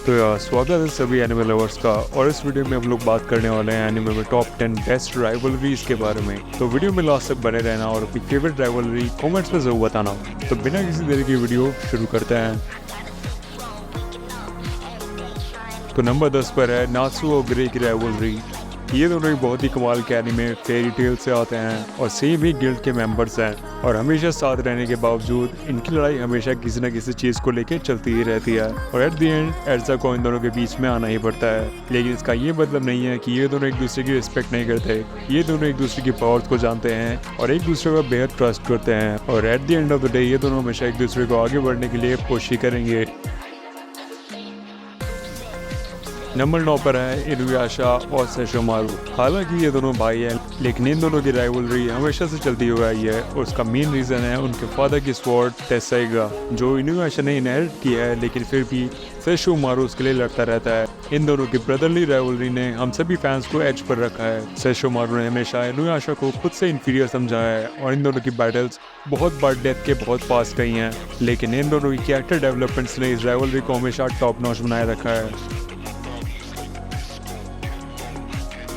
तो यार स्वागत है सभी एनिमे लवर्स का। और इस वीडियो में हम लोग बात करने वाले हैं एनिमे में टॉप 10 बेस्ट राइवलरीज के बारे में। तो वीडियो में लास्ट तक बने रहना और अपनी फेवरेट राइवलरी कमेंट्स में जरूर बताना। तो बिना किसी देरी की वीडियो शुरू करते हैं। तो नंबर 10 पर है नात्सु और ग्रे की राइवलरी। ये दोनों एक बहुत ही कमाल के एनिमे फेरी टेल से आते हैं और सेम ही गिल्ड के मेंबर्स हैं, और हमेशा साथ रहने के बावजूद इनकी लड़ाई हमेशा किसी न किसी चीज़ को लेकर चलती ही रहती है। और एट द एंड एर्जा को इन दोनों के बीच में आना ही पड़ता है। लेकिन इसका ये मतलब नहीं है कि ये दोनों एक दूसरे की रिस्पेक्ट नहीं करते। ये दोनों एक दूसरे की पावर्स को जानते हैं और एक दूसरे का बेहद ट्रस्ट करते हैं। और at the end of the day ये दोनों हमेशा एक दूसरे को आगे बढ़ने के लिए कोशिश करेंगे। नंबर 9 पर है इनुयाशा और सेशोमारू। हालांकि ये दोनों भाई हैं, लेकिन इन दोनों की राइवलरी हमेशा से चलती हुई आई है और उसका मेन रीज़न है उनके फादर की स्वॉर्ड टेसाइगा, जो इनुयाशा ने इनहेरिट किया है, लेकिन फिर भी सेशोमारू उसके लिए लड़ता रहता है। इन दोनों की ब्रदरली राइवलरी ने हम सभी फैंस को एज पर रखा है। सेशोमारू ने हमेशा इनुयाशा को खुद से इन्फीरियर समझा है और इन दोनों की बैटल्स बहुत बार डेथ के बहुत पास गई हैं, लेकिन इन दोनों की कैरेक्टर डेवलपमेंट्स ने इस राइवलरी को हमेशा टॉप नॉच बनाए रखा है।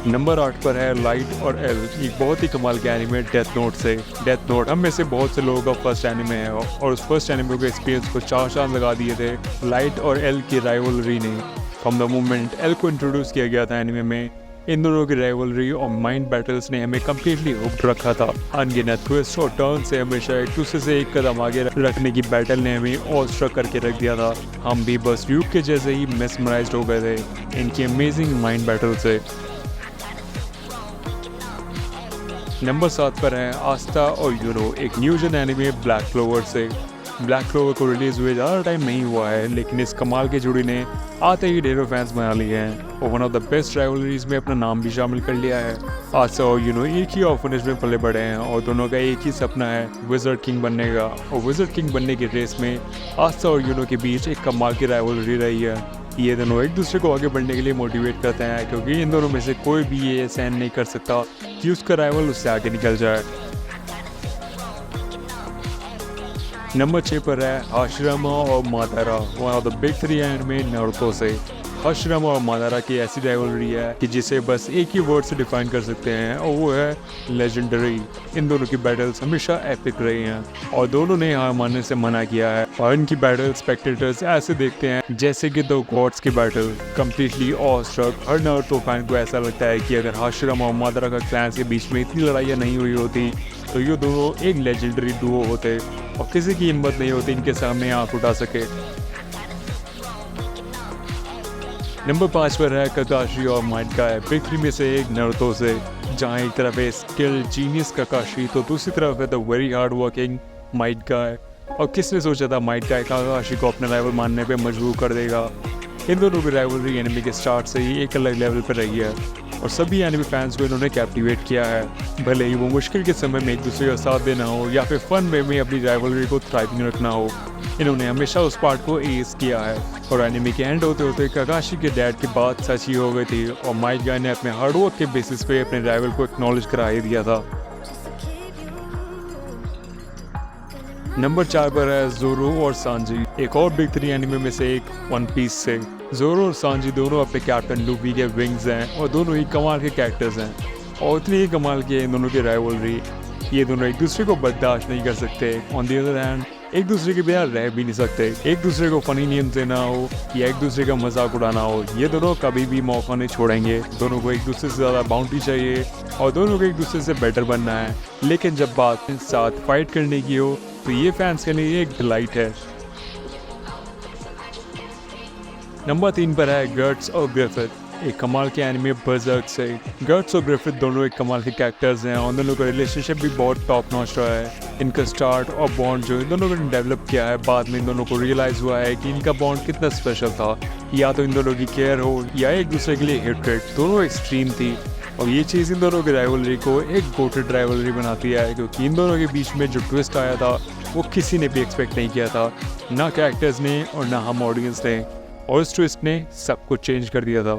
नंबर 8 पर है लाइट और एल, एक बहुत ही कमाल के एनिमे डेथ नोट से। डेथ नोट हम में से बहुत से लोगों का फर्स्ट एनिमे है और उस फर्स्ट एनिमे के एक्सपीरियंस को 4 चांद लगा दिए थे लाइट और एल की राइवलरी ने। फ्रॉम द मोमेंट एल को इंट्रोड्यूस किया गया था एनिमे में, इन दोनों की राइवलरी और माइंड बैटल्स ने हमें कम्प्लीटली हुक्ड रखा था। अनगिनत ट्विस्ट और टर्न से हमेशा एक दूसरे से एक कदम आगे रखने की बैटल ने हमें ऑल स्ट्रक करके रख दिया था। हम भी बस यूक के जैसे ही मेस्मराइज्ड हो गए थे इनकी अमेजिंग माइंड बैटल से। नंबर 7 पर है आस्था और यूनो, एक न्यू जन एनिमे ब्लैक क्लोवर से। ब्लैक क्लोवर को रिलीज हुए ज़्यादा टाइम नहीं हुआ है, लेकिन इस कमाल के जोड़ी ने आते ही ढेरों फैंस बना लिए हैं और one of the best rivalries में अपना नाम भी शामिल कर लिया है। आस्था और यूनो एक ही ऑर्फनेज में पले बड़े हैं और दोनों का एक ही सपना है विज़र्ड किंग बनने का। और विज़र्ड किंग बनने की रेस में आस्था और यूनो के बीच एक कमाल की राइवलरी रही है। ये दोनों एक दूसरे को आगे बढ़ने के लिए मोटिवेट करते हैं, क्योंकि इन दोनों में से कोई भी ये सहन नहीं कर सकता कि उसका राइवल उससे आगे निकल जाए। नंबर 6 पर है हाशिरामा और मादारा, one of the big 3 anime Naruto से। हाशिरामा और मादारा की ऐसी राइवलरी है कि जिसे बस एक ही वर्ड से डिफाइन कर सकते हैं और वो है लेजेंडरी। इन दोनों की बैटल्स हमेशा एपिक रही हैं और दोनों ने हार मानने से मना किया है और इनकी बैटल स्पेक्टेटर्स ऐसे देखते हैं जैसे कि द गॉड्स की बैटल। कम्प्लीटली ऑ स्ट्रक हर नारुतो फैन को ऐसा लगता है कि अगर हाशिरामा और मादारा का क्लैंस के बीच में इतनी लड़ाइयाँ नहीं हुई होती तो ये दोनों एक लेजेंडरी डुओ होते और किसी की हिम्मत नहीं होती इनके सामने आंख उठा सके। नंबर 5 पर है काकाशी और माइट गाय, बिग 3 में से एक नारुतो से, जहाँ एक तरफ है स्किल जीनियस काकाशी तो दूसरी तरफ है the very hard working Might Guy. और किसने सोचा था माइट गाय काकाशी को अपना राइवल मानने पे मजबूर कर देगा। इन दोनों की राइवलरी एनिमे के स्टार्ट से ही एक अलग लेवल पर रही है और सभी एनिमे फैंस को इन्होंने कैप्टिवेट किया है। भले ही वो मुश्किल के समय में एक दूसरे का साथ देना हो या फिर फन वे में अपनी राइवलरी को थ्राइविंग रखना हो, इन्होंने हमेशा उस पार्ट को एस किया है। और एनिमे के एंड होते होते काकाशी के डैड की बात सच ही हो गई थी और माइट गाय ने अपने हार्डवर्क के बेसिस पे अपने राइवल को एक्नॉलेज करा ही दिया था। नंबर 4 पर है जोरो और सांजी, एक और बिग 3 एनिमे में से एक वन पीस से। जोरो और सांजी दोनों अपने कैप्टन लूफी के विंग्स हैं और दोनों ही कमाल के कैरेक्टर्स हैं और उतनी ही कमाल की है इन दोनों की राइवलरी। ये दोनों एक दूसरे को बर्दाश्त नहीं कर सकते, ऑन द अदर हैंड एक दूसरे के बिना रह भी नहीं सकते। एक दूसरे को फनी नेम देना हो या एक दूसरे का मजाक उड़ाना हो, ये दोनों कभी भी मौका नहीं छोड़ेंगे। दोनों को एक दूसरे से ज़्यादा बाउंड्री चाहिए और दोनों को एक दूसरे से बेटर बनना है, लेकिन जब बात साथ फाइट करने की हो तो ये फैंस के लिए एक डिलाइट है। नंबर 3 पर है गर्ट्स और ग्रिफिथ, एक कमाल के एनिमे बर्ज़र्क से। गर्ट्स और ग्रिफिथ दोनों एक कमाल के कैरेक्टर्स हैं और दोनों का रिलेशनशिप भी बहुत टॉप नॉच रहा है। इनका स्टार्ट और बॉन्ड जो इन दोनों ने डेवलप किया है, बाद में इन दोनों को रियलाइज़ हुआ है कि इनका बॉन्ड कितना स्पेशल था। या तो इन दोनों की केयर हो या एक दूसरे के लिए हेट्रेड, दोनों एक्सट्रीम थी और ये चीज़ इन दोनों की राइवलरी को एक गोटेड राइवलरी बनाती है, क्योंकि इन दोनों के बीच में जो ट्विस्ट आया था वो किसी ने भी एक्सपेक्ट नहीं किया था, ना कैरेक्टर्स ने और ना हम ऑडियंस ने, और इस ट्विस्ट ने सब कुछ चेंज कर दिया था।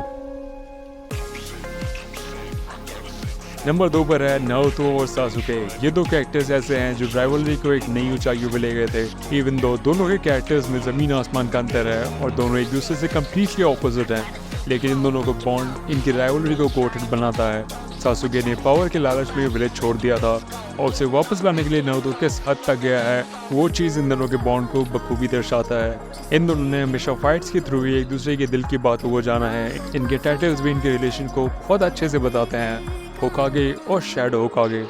नंबर 2 पर है नारुतो और सासुके। ये दो कैरेक्टर्स ऐसे हैं जो राइवलरी को एक नई ऊंचाइयों पे ले गए थे। इवन दो दोनों के कैरेक्टर्स में ज़मीन आसमान का अंतर है और दोनों एक दूसरे से कम्प्लीटली ऑपोजिट हैं, लेकिन इन दोनों को बॉन्ड इनकी राइवलरी को गोटेड बनाता है। सासुके ने पावर के लालच में विलेज छोड़ दिया था और उसे वापस लाने के लिए नारुतो किस हद तक गया है, वो चीज़ इन दोनों के बॉन्ड को बखूबी दर्शाता है। इन दोनों ने हमेशा फाइट्स के थ्रू ही एक दूसरे के दिल की बातों को जाना है। इनके टाइटल्स भी इनके रिलेशन को बहुत अच्छे से बताते हैं, होकागे और शैडो होकागे।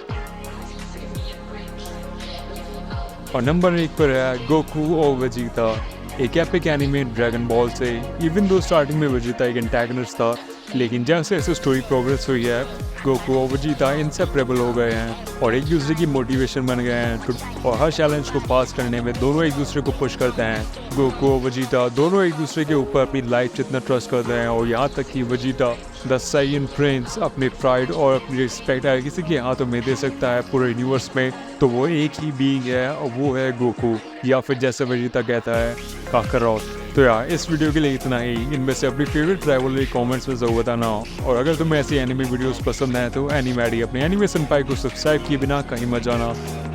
और नंबर 1 पर है गोकू और वेजिटा। एक एपिक एनिमे ड्रैगन बॉल से। इवन दो स्टार्टिंग में वेजिटा एक एंटैगनिस्ट था, लेकिन जैसे जैसे स्टोरी प्रोग्रेस हुई है गोकू और वेजिटा इंसेपरेबल हो गए हैं और एक दूसरे की मोटिवेशन बन गए हैं और हर चैलेंज को पास करने में दोनों एक दूसरे को पुश करते हैं। गोकू और वेजिटा दोनों एक दूसरे के ऊपर अपनी लाइफ जितना ट्रस्ट करते हैं और यहाँ तक कि वेजिटा द साइयन प्रिंस अपने प्राइड और अपनी रिस्पेक्ट अगर किसी के हाथों में दे सकता है पूरे यूनिवर्स में, तो वो एक ही बीइंग है और वो है गोकू, या फिर जैसे वेजिटा कहता है काकारोट। तो यार इस वीडियो के लिए इतना ही। इनमें से अपनी फेवरेट राइवलरी कमेंट्स में ज़रूर बताना। और अगर तुम्हें ऐसी एनिमे वीडियोस पसंद है तो एनिमैडी अपने एनिमेशन पाई को सब्सक्राइब किए बिना कहीं मत जाना।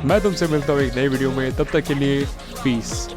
मैं तुमसे मिलता हूँ एक नई वीडियो में, तब तक के लिए पीस।